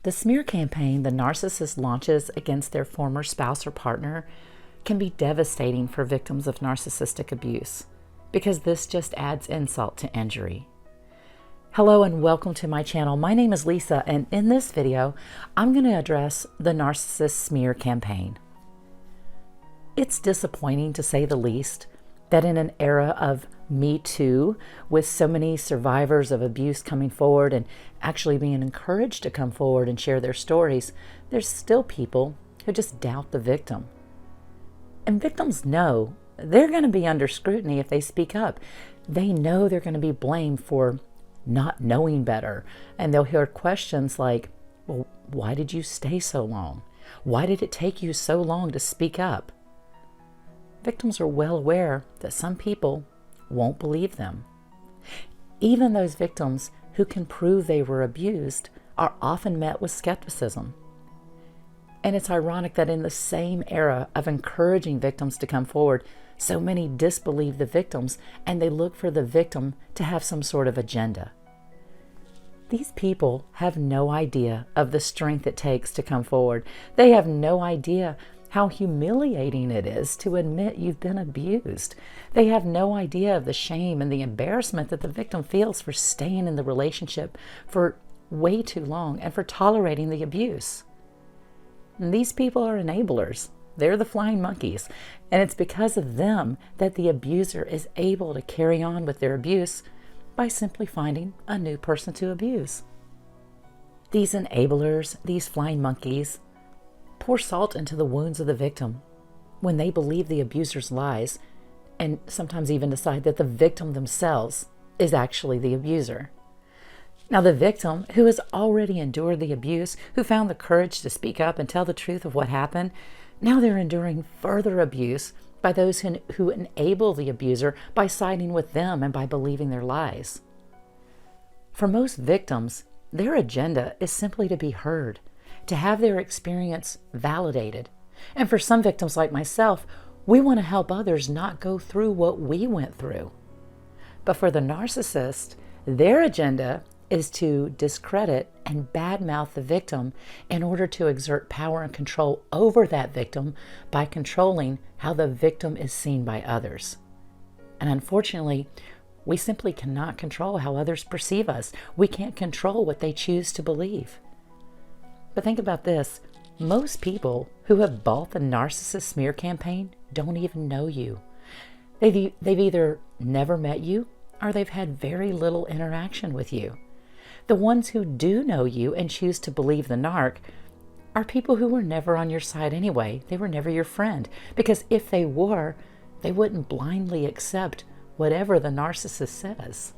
The smear campaign the narcissist launches against their former spouse or partner can be devastating for victims of narcissistic abuse, because this just adds insult to injury. Hello and welcome to my channel. My name is Lisa, and in this video, I'm going to address the narcissist smear campaign. It's disappointing, to say the least, that in an era of Me Too, with so many survivors of abuse coming forward and actually being encouraged to come forward and share their stories, there's still people who just doubt the victim. And victims know they're going to be under scrutiny if they speak up. They know they're going to be blamed for not knowing better. And they'll hear questions like, well, why did you stay so long? Why did it take you so long to speak up? Victims are well aware that some people won't believe them. Even those victims who can prove they were abused are often met with skepticism. And it's ironic that in the same era of encouraging victims to come forward, so many disbelieve the victims and they look for the victim to have some sort of agenda. These people have no idea of the strength it takes to come forward. They have no idea how humiliating it is to admit you've been abused. They have no idea of the shame and the embarrassment that the victim feels for staying in the relationship for way too long and for tolerating the abuse. And these people are enablers. They're the flying monkeys. And it's because of them that the abuser is able to carry on with their abuse by simply finding a new person to abuse. These enablers, these flying monkeys, pour salt into the wounds of the victim when they believe the abuser's lies and sometimes even decide that the victim themselves is actually the abuser. Now, the victim who has already endured the abuse, who found the courage to speak up and tell the truth of what happened, now they're enduring further abuse by those who enable the abuser by siding with them and by believing their lies. For most victims, their agenda is simply to be heard, to have their experience validated. And for some victims like myself, we want to help others not go through what we went through. But for the narcissist, their agenda is to discredit and badmouth the victim in order to exert power and control over that victim by controlling how the victim is seen by others. And unfortunately, we simply cannot control how others perceive us. We can't control what they choose to believe. But think about this. Most people who have bought the narcissist smear campaign don't even know you. They've either never met you or they've had very little interaction with you. The ones who do know you and choose to believe the narc are people who were never on your side anyway. They were never your friend, because if they were, they wouldn't blindly accept whatever the narcissist says.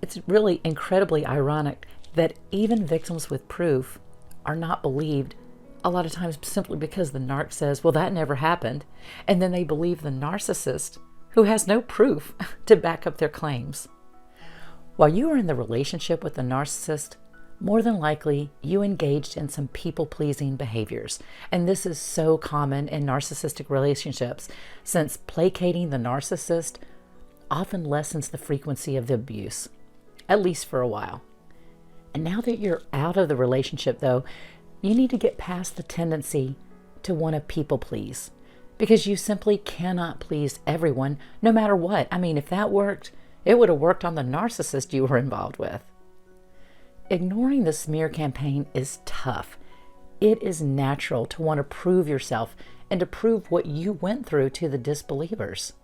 It's really incredibly ironic that even victims with proof are not believed a lot of times simply because the narc says, well, that never happened. And then they believe the narcissist who has no proof to back up their claims. While you are in the relationship with the narcissist, more than likely you engaged in some people-pleasing behaviors. And this is so common in narcissistic relationships, since placating the narcissist often lessens the frequency of the abuse, at least for a while. And now that you're out of the relationship, though, you need to get past the tendency to want to people please, because you simply cannot please everyone, no matter what. I mean, if that worked, it would have worked on the narcissist you were involved with. Ignoring the smear campaign is tough. It is natural to want to prove yourself and to prove what you went through to the disbelievers.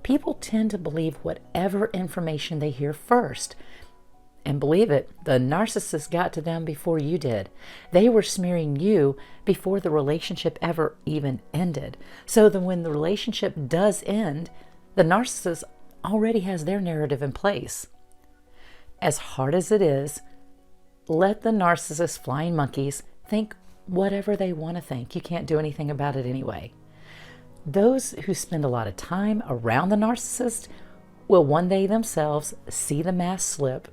People tend to believe whatever information they hear first. And believe it, the narcissist got to them before you did. They were smearing you before the relationship ever even ended. So that when the relationship does end, the narcissist already has their narrative in place. As hard as it is, let the narcissist flying monkeys think whatever they want to think. You can't do anything about it anyway. Those who spend a lot of time around the narcissist will one day themselves see the mask slip,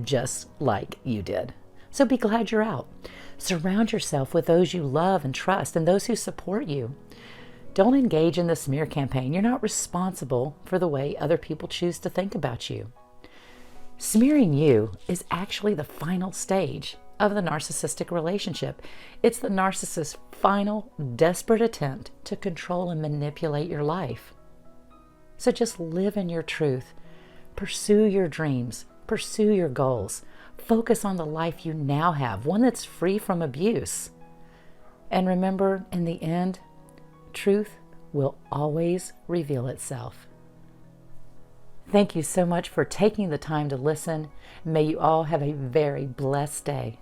just like you did. So be glad you're out. Surround yourself with those you love and trust and those who support you. Don't engage in the smear campaign. You're not responsible for the way other people choose to think about you. Smearing you is actually the final stage of the narcissistic relationship. It's the narcissist's final, desperate attempt to control and manipulate your life. So just live in your truth. Pursue your dreams. Pursue your goals. Focus on the life you now have, one that's free from abuse. And remember, in the end, truth will always reveal itself. Thank you so much for taking the time to listen. May you all have a very blessed day.